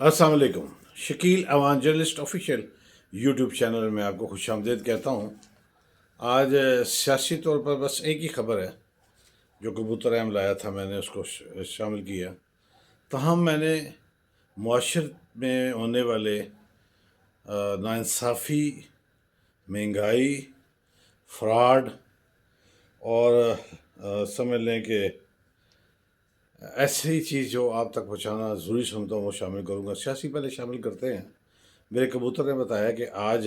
अस्सलाम वालेकुम। Shakeel एवांजलिस्ट official YouTube channel में आपको खुश आमदीद कहता हूँ। आज सियासी तौर पर बस एक ही खबर है जो कबूतर अहम लाया था, मैंने उसको शामिल किया। तहम मैंने मुआशरत में होने वाले नाइंसाफ़ी, महंगाई, फ्रॉड और समझ लें कि ऐसी चीज़ जो आप तक पहुँचाना ज़रूरी समझता हूँ वो शामिल करूँगा। सियासी पहले शामिल करते हैं। मेरे कबूतर ने बताया कि आज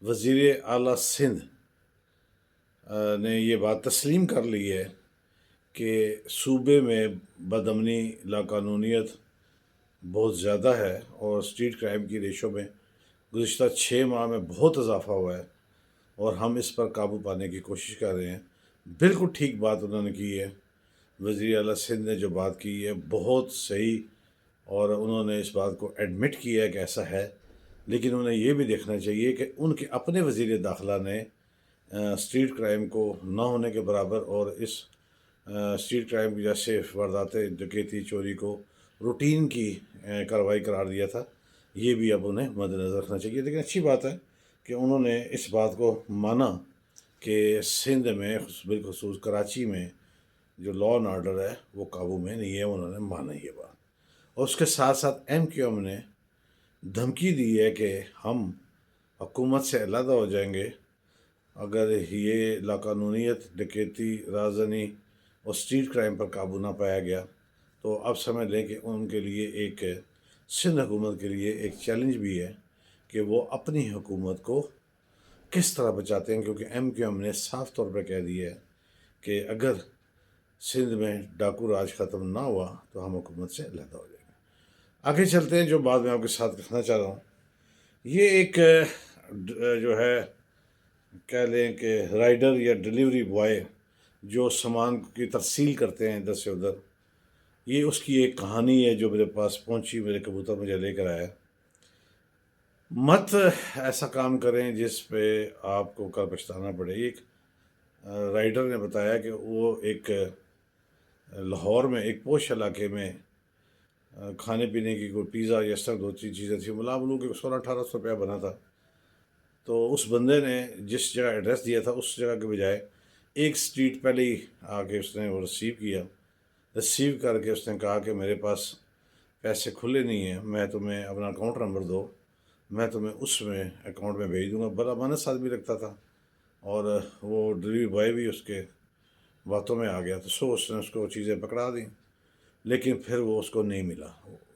वज़ीर आला सिंध ने ये बात तस्लीम कर ली है कि सूबे में बदअमनी, लाकानूनियत बहुत ज़्यादा है और स्ट्रीट क्राइम की रेशो में गुज़िश्ता 6 माह में बहुत इजाफ़ा हुआ है और हम इस पर काबू पाने की कोशिश कर रहे हैं। बिल्कुल ठीक बात उन्होंने की है। वज़ीर आला सिंध ने जो बात की है बहुत सही, और उन्होंने इस बात को एडमिट किया है कि ऐसा है। लेकिन उन्हें ये भी देखना चाहिए कि उनके अपने वज़ीर दाखिला ने स्ट्रीट क्राइम को ना होने के बराबर और इस स्ट्रीट क्राइम की जैसे वारदातें, डकैती, चोरी को रूटीन की कार्रवाई करार दिया था। ये भी अब उन्हें मद्देनज़र रखना चाहिए। लेकिन अच्छी बात है कि उन्होंने इस बात को माना कि सिंध में बिलखसूस कराची में जो लॉ एंड ऑर्डर है वो काबू में नहीं है। उन्होंने माना ये बात, और उसके साथ साथ MQM ने धमकी दी है कि हम हुकूमत से अलहदा हो जाएंगे अगर ये लाकानूनियत, डकैती, राजनी और स्ट्रीट क्राइम पर काबू ना पाया गया। तो अब समझ लें कि उनके लिए एक सिंध हुकूमत के लिए एक चैलेंज भी है कि वो अपनी हुकूमत को किस तरह बचाते हैं, क्योंकि MQM ने साफ तौर पर कह दिया है कि अगर सिंध में डाकू राज ख़त्म ना हुआ तो हम हुकूमत से अलहदा हो जाएंगे। आगे चलते हैं। जो बात मैं आपके साथ कहना चाह रहा हूँ, ये एक जो है कह लें कि राइडर या डिलीवरी बॉय जो सामान की तरसील करते हैं इधर से उधर, ये उसकी एक कहानी है जो मेरे पास पहुंची। मेरे कबूतर मुझे लेकर आया। मत ऐसा काम करें जिस पे आपको कल पछताना पड़े। एक राइडर ने बताया कि वो एक लाहौर में एक पोश इलाके में खाने पीने की कोई पिज़्ज़ा या सब दो तीन चीज़ें थी, मुलामलू के 1600-1800 रुपया बना था। तो उस बंदे ने जिस जगह एड्रेस दिया था उस जगह के बजाय एक स्ट्रीट पहले ही आके उसने वो रिसीव किया। रिसीव करके उसने कहा कि मेरे पास पैसे खुले नहीं हैं, मैं तुम्हें अपना अकाउंट नंबर दो, मैं तुम्हें उसमें अकाउंट में भेज दूंगा। बड़ा मानस आदमी लगता था, और वो डिलीवरी बॉय भी उसके बातों में आ गया। तो उसने उसको चीज़ें पकड़ा दी, लेकिन फिर वो उसको नहीं मिला।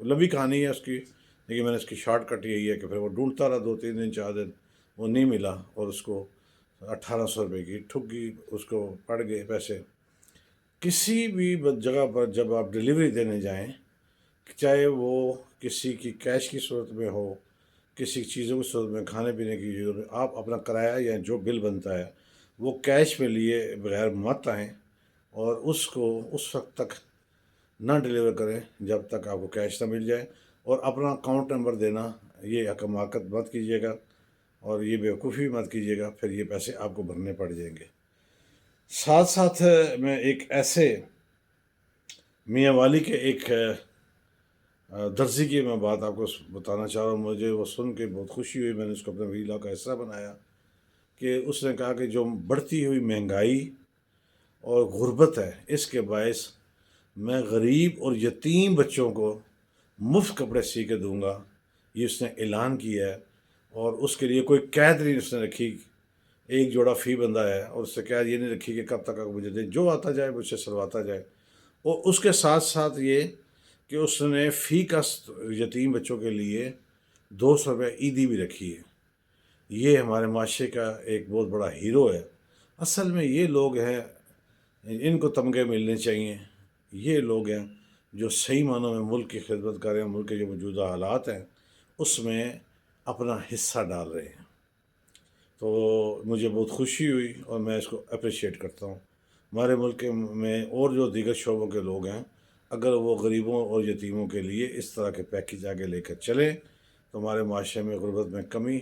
लंबी कहानी है उसकी, लेकिन मैंने इसकी शॉर्टकट यही है कि फिर वो ढूंढता रहा 2-3 दिन 4 दिन, वो नहीं मिला और उसको 1800 रुपये की ठुग्गी उसको पड़ गए पैसे। किसी भी जगह पर जब आप डिलीवरी देने जाएं, चाहे वो किसी की कैश की सूरत में हो, किसी चीज़ों की सूरत में, खाने पीने की चीज़ों में, आप अपना किराया या जो बिल बनता है वो कैश में लिए बगैर मत आएँ और उसको उस वक्त तक ना डिलीवर करें जब तक आपको कैश ना मिल जाए। और अपना अकाउंट नंबर देना, ये हकमाकत मत कीजिएगा और ये बेवकूफ़ी मत कीजिएगा, फिर ये पैसे आपको भरने पड़ जाएंगे। साथ साथ मैं एक ऐसे मियाँ वाली के एक दर्जी की मैं बात आपको बताना चाह रहा हूँ। मुझे वो सुन के बहुत खुशी हुई, मैंने उसको अपने वीला का हिस्सा बनाया। कि उसने कहा कि जो बढ़ती हुई महंगाई और गुर्बत है, इसके बायस मैं गरीब और यतीम बच्चों को मुफ्त कपड़े सी के दूंगा, ये उसने ऐलान किया है। और उसके लिए कोई कैद नहीं उसने रखी। एक जोड़ा फ़ी बंदा है और उससे कैद ये नहीं रखी कि कब तक आप मुझे दे, जो आता जाए मुझसे सरवाता जाए। और उसके साथ साथ ये कि उसने फ़ी का यतीम बच्चों के लिए 200 रुपये ईदी भी रखी है। ये हमारे माशरे का एक बहुत बड़ा हीरो है। असल में ये लोग हैं, इनको तमगे मिलने चाहिए। ये लोग हैं जो सही मानों में मुल्क की खिदमत कर रहे हैं, मुल्क के जो मौजूदा हालात हैं उसमें अपना हिस्सा डाल रहे हैं। तो मुझे बहुत खुशी हुई और मैं इसको अप्रिशिएट करता हूँ। हमारे मुल्क के में और जो दीगर शोबों के लोग हैं, अगर वो गरीबों और यतीमों के लिए इस तरह के पैकेज आगे लेकर चलें तो हमारे माशरे में गुर्बत में कमी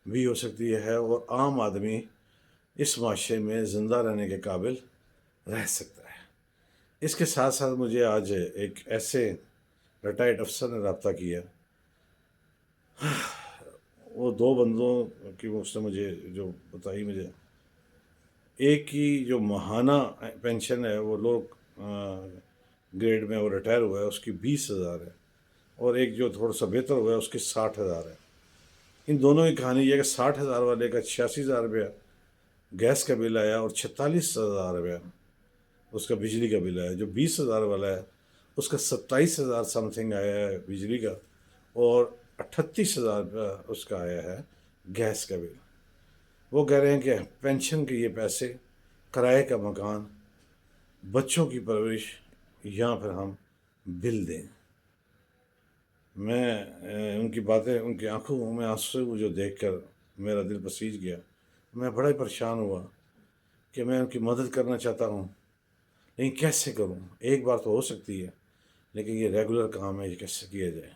भी हो सकती है और आम आदमी इस माशरे में ज़िंदा रहने के काबिल रह सकता है। इसके साथ साथ मुझे आज एक ऐसे ریٹائرڈ افسر نے رابطہ کیا، وہ دو بندوں کی اس نے مجھے جو بتائی، مجھے ایک کی جو ماہانہ پینشن ہے وہ لوگ گریڈ میں وہ ریٹائر ہوا ہے اس کی 20,000 ہے، اور ایک جو تھوڑا سا بہتر ہوا ہے اس کی 60,000 ہے۔ ان دونوں کی کہانی یہ ہے کہ 60,000 والے کا 86,000 روپیہ گیس کا بل آیا اور 46,000 روپیہ اس کا بجلی کا بل آیا۔ جو 20,000 والا ہے اس کا 27,000 سم تھنگ آیا ہے بجلی کا، اور 38,000 روپیہ اس کا آیا ہے گیس کا بل۔ وہ کہہ رہے ہیں کہ پینشن کے یہ پیسے، کرائے کا مکان، بچوں کی پرورش، یا پھر ہم بل دیں۔ میں ان کی باتیں، ان کی آنکھوں میں آنسو جو دیکھ کر میرا دل پسیج گیا۔ میں بڑا ہی پریشان ہوا کہ میں ان کی مدد کرنا چاہتا ہوں، لیکن کیسے کروں؟ ایک بار تو ہو سکتی ہے، لیکن یہ ریگولر کام ہے، یہ کیسے کیا جائے؟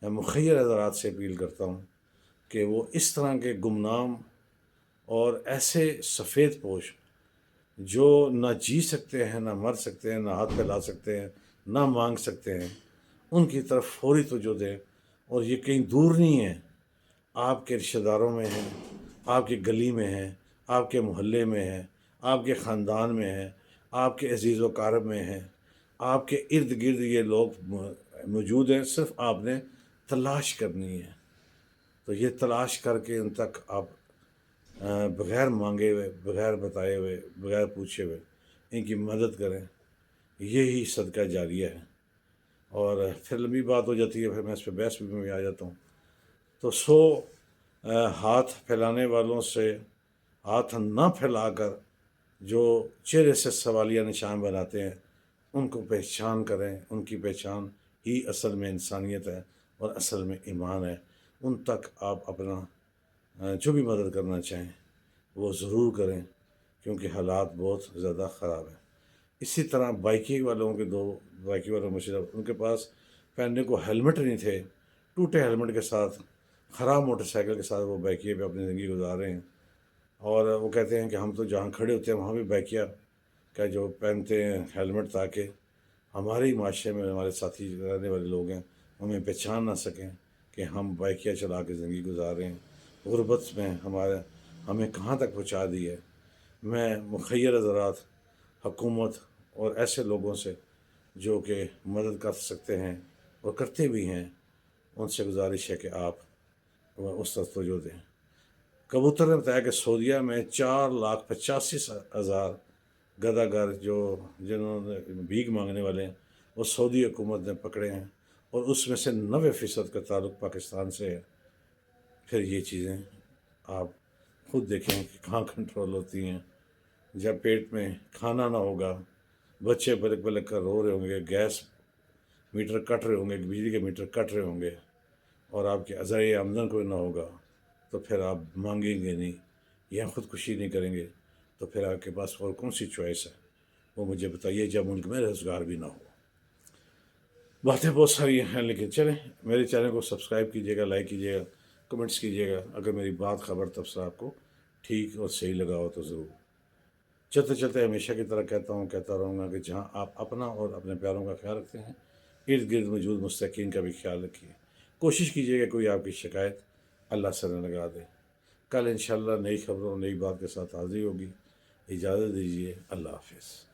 میں مخیر حضرات سے اپیل کرتا ہوں کہ وہ اس طرح کے گمنام اور ایسے سفید پوش جو نہ جی سکتے ہیں، نہ مر سکتے ہیں، نہ ہاتھ پھیلا سکتے ہیں، نہ مانگ سکتے ہیں، ان کی طرف فوری توجہ دیں۔ اور یہ کہیں دور نہیں ہے، آپ کے رشتہ داروں میں ہیں، آپ کی گلی میں ہیں، آپ کے محلے میں ہیں، آپ کے خاندان میں ہیں، آپ کے عزیز و اقارب میں ہیں، آپ کے ارد گرد یہ لوگ موجود ہیں، صرف آپ نے تلاش کرنی ہے۔ تو یہ تلاش کر کے ان تک آپ بغیر مانگے ہوئے، بغیر بتائے ہوئے، بغیر پوچھے ہوئے ان کی مدد کریں، یہی صدقہ جاریہ ہے۔ اور پھر لمبی بات ہو جاتی ہے، پھر میں اس پہ بحث میں آ جاتا ہوں۔ تو ہاتھ پھیلانے والوں سے ہاتھ نہ پھیلا کر جو چہرے سے سوالیہ نشان بناتے ہیں ان کو پہچان کریں، ان کی پہچان ہی اصل میں انسانیت ہے اور اصل میں ایمان ہے۔ ان تک آپ اپنا جو بھی مدد کرنا چاہیں وہ ضرور کریں، کیونکہ حالات بہت زیادہ خراب ہیں۔ اسی طرح بائکی والوں کے دو بائکی والوں مشرف، ان کے پاس پہننے کو ہیلمٹ نہیں تھے، ٹوٹے ہیلمٹ کے ساتھ، خراب موٹر سائیکل کے ساتھ وہ بائکیے پہ اپنی زندگی گزار رہے ہیں۔ اور وہ کہتے ہیں کہ ہم تو جہاں کھڑے ہوتے ہیں وہاں بھی بائکیا کا جو پہنتے ہیں ہیلمٹ، تاکہ ہمارے معاشرے میں ہمارے ساتھی رہنے والے لوگ ہیں ہمیں پہچان نہ سکیں کہ ہم بائکیا چلا کے زندگی گزار رہے ہیں۔ غربت میں ہمیں کہاں تک پہنچا دی ہے۔ میں مخیر حضرات، حکومت اور ایسے لوگوں سے جو کہ مدد کر سکتے ہیں اور کرتے بھی ہیں، ان سے گزارش ہے کہ آپ اس طرف توجہ دیں۔ کبوتر نے بتایا کہ سعودیہ میں 4,85,000 گدہ گر جنہوں نے بھیک مانگنے والے ہیں وہ سعودی حکومت نے پکڑے ہیں، اور اس میں سے 90% کا تعلق پاکستان سے ہے۔ پھر یہ چیزیں آپ خود دیکھیں کہ کہاں کنٹرول ہوتی ہیں۔ جب پیٹ میں کھانا نہ ہوگا، بچے پلک پلک کر رو رہے ہوں گے، گیس میٹر کٹ رہے ہوں گے، بجلی کے میٹر کٹ رہے ہوں گے، اور آپ کے ذریعہ آمدن کوئی نہ ہوگا، تو پھر آپ مانگیں گے نہیں یا خودکشی نہیں کریں گے، تو پھر آپ کے پاس اور کون سی چوائس ہے؟ وہ مجھے بتائیے، جب ملک میں روزگار بھی نہ ہو۔ باتیں بہت ساری ہیں، لیکن چلیں، میرے چینل کو سبسکرائب کیجیے گا، لائک کیجیے گا، کمنٹس کیجیے گا۔ اگر میری بات، خبر، تبصرہ آپ کو ٹھیک اور صحیح لگا ہو تو ضرور۔ چلتے چلتے ہمیشہ کی طرح کہتا رہوں گا کہ جہاں آپ اپنا اور اپنے پیاروں کا خیال رکھتے ہیں، ارد گرد موجود مستحقین کا بھی خیال رکھیے۔ کوشش کیجیے کہ کوئی آپ کی شکایت اللہ سے نہ لگا دے۔ کل انشاءاللہ نئی خبروں، نئی بات کے ساتھ حاضر ہوگی۔ اجازت دیجیے، اللہ حافظ۔